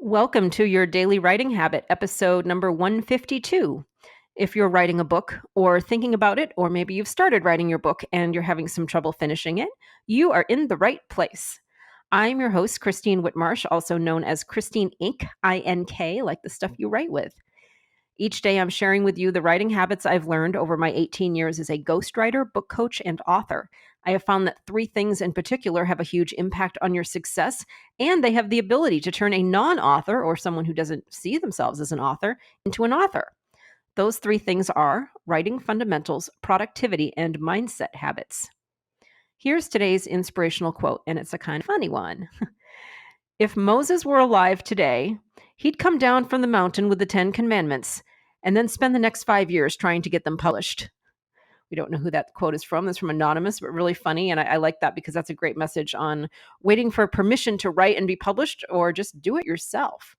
Welcome to your Daily Writing Habit, episode number 152. If you're writing a book or thinking about it, or maybe you've started writing your book and you're having some trouble finishing it, you are in the right place. I'm your host, Christine Whitmarsh, also known as Christine Inc., I-N-K, like the stuff you write with. Each day I'm sharing with you the writing habits I've learned over my 18 years as a ghostwriter, book coach, and author. I have found that three things in particular have a huge impact on your success, and they have the ability to turn a non-author or someone who doesn't see themselves as an author into an author. Those three things are writing fundamentals, productivity, and mindset habits. Here's today's inspirational quote, and it's a kind of funny one. If Moses were alive today, he'd come down from the mountain with the 10 Commandments and then spend the next 5 years trying to get them published. We don't know who that quote is from. It's from Anonymous, but really funny. And I like that because that's a great message on waiting for permission to write and be published, or just do it yourself.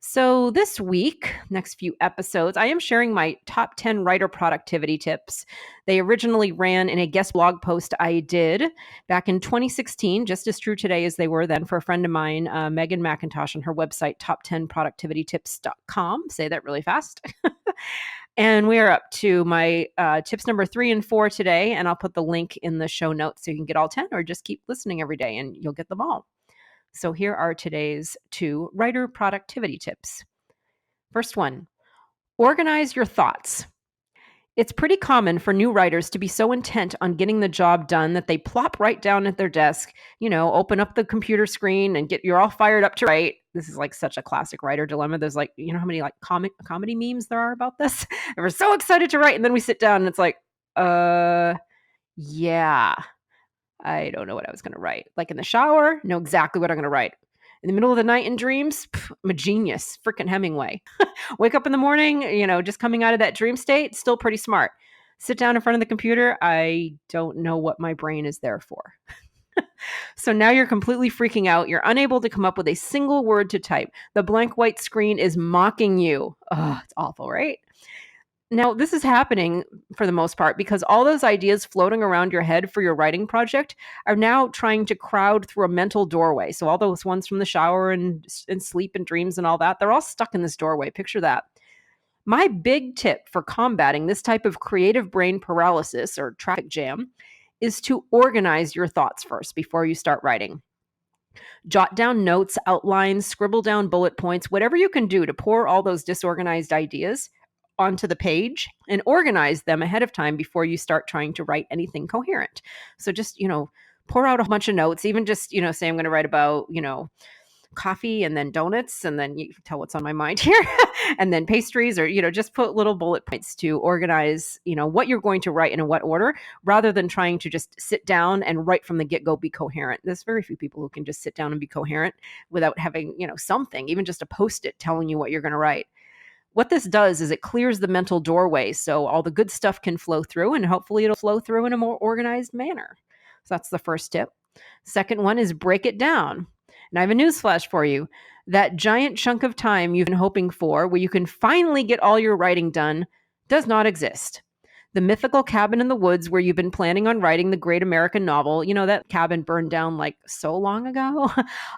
So this week, next few episodes, I am sharing my top 10 writer productivity tips. They originally ran in a guest blog post I did back in 2016, just as true today as they were then, for a friend of mine, Megan McIntosh, on her website, top10productivitytips.com. Say that really fast. And we are up to my tips number 3 and 4 today, and I'll put the link in the show notes so you can get all 10, or just keep listening every day and you'll get them all. So here are today's 2 writer productivity tips. First one, organize your thoughts. It's pretty common for new writers to be so intent on getting the job done that they plop right down at their desk, open up the computer screen and you're all fired up to write. This is like such a classic writer dilemma. There's like, how many like comedy memes there are about this? And we're so excited to write, and then we sit down and it's like, yeah, I don't know what I was going to write. Like in the shower, know exactly what I'm going to write. In the middle of the night in dreams, I'm a genius, freaking Hemingway. Wake up in the morning, just coming out of that dream state, still pretty smart. Sit down in front of the computer, I don't know what my brain is there for. So now you're completely freaking out. You're unable to come up with a single word to type. The blank white screen is mocking you. Oh, it's awful, right? Now, this is happening for the most part because all those ideas floating around your head for your writing project are now trying to crowd through a mental doorway. So all those ones from the shower and sleep and dreams and all that, they're all stuck in this doorway. Picture that. My big tip for combating this type of creative brain paralysis or traffic jam is to organize your thoughts first before you start writing. Jot down notes, outlines, scribble down bullet points, whatever you can do to pour all those disorganized ideas onto the page and organize them ahead of time before you start trying to write anything coherent. So just, pour out a bunch of notes, even just, say I'm going to write about, coffee and then donuts, and then you can tell what's on my mind here, and then pastries, or, just put little bullet points to organize, what you're going to write and in what order, rather than trying to just sit down and right from the get-go be coherent. There's very few people who can just sit down and be coherent without having, something, even just a Post-it telling you what you're going to write. What this does is it clears the mental doorway so all the good stuff can flow through, and hopefully it'll flow through in a more organized manner. So that's the first tip. Second one is break it down. And I have a newsflash for you. That giant chunk of time you've been hoping for, where you can finally get all your writing done, does not exist. The mythical cabin in the woods where you've been planning on writing the great American novel, that cabin burned down like so long ago.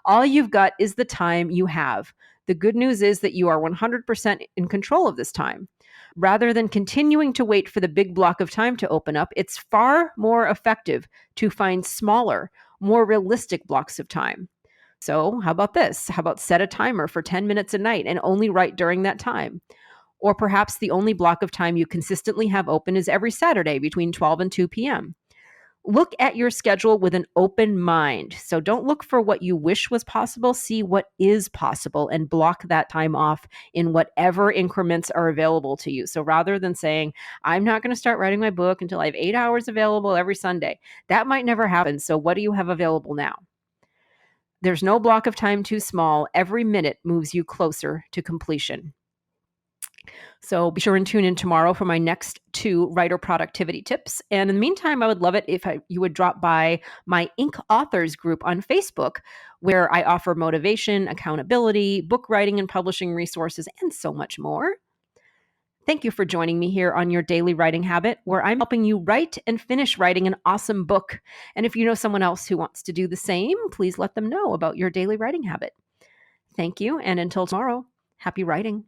All you've got is the time you have. The good news is that you are 100% in control of this time. Rather than continuing to wait for the big block of time to open up, it's far more effective to find smaller, more realistic blocks of time. So how about this? How about set a timer for 10 minutes a night and only write during that time? Or perhaps the only block of time you consistently have open is every Saturday between 12 and 2 p.m. Look at your schedule with an open mind. So don't look for what you wish was possible. See what is possible and block that time off in whatever increments are available to you. So rather than saying, I'm not going to start writing my book until I have 8 hours available every Sunday, that might never happen. So what do you have available now? There's no block of time too small. Every minute moves you closer to completion. So be sure and tune in tomorrow for my next 2 writer productivity tips. And in the meantime, I would love it if you would drop by my Inc. Authors group on Facebook, where I offer motivation, accountability, book writing and publishing resources, and so much more. Thank you for joining me here on your Daily Writing Habit, where I'm helping you write and finish writing an awesome book. And if you know someone else who wants to do the same, please let them know about your daily writing habit. Thank you. And until tomorrow, happy writing.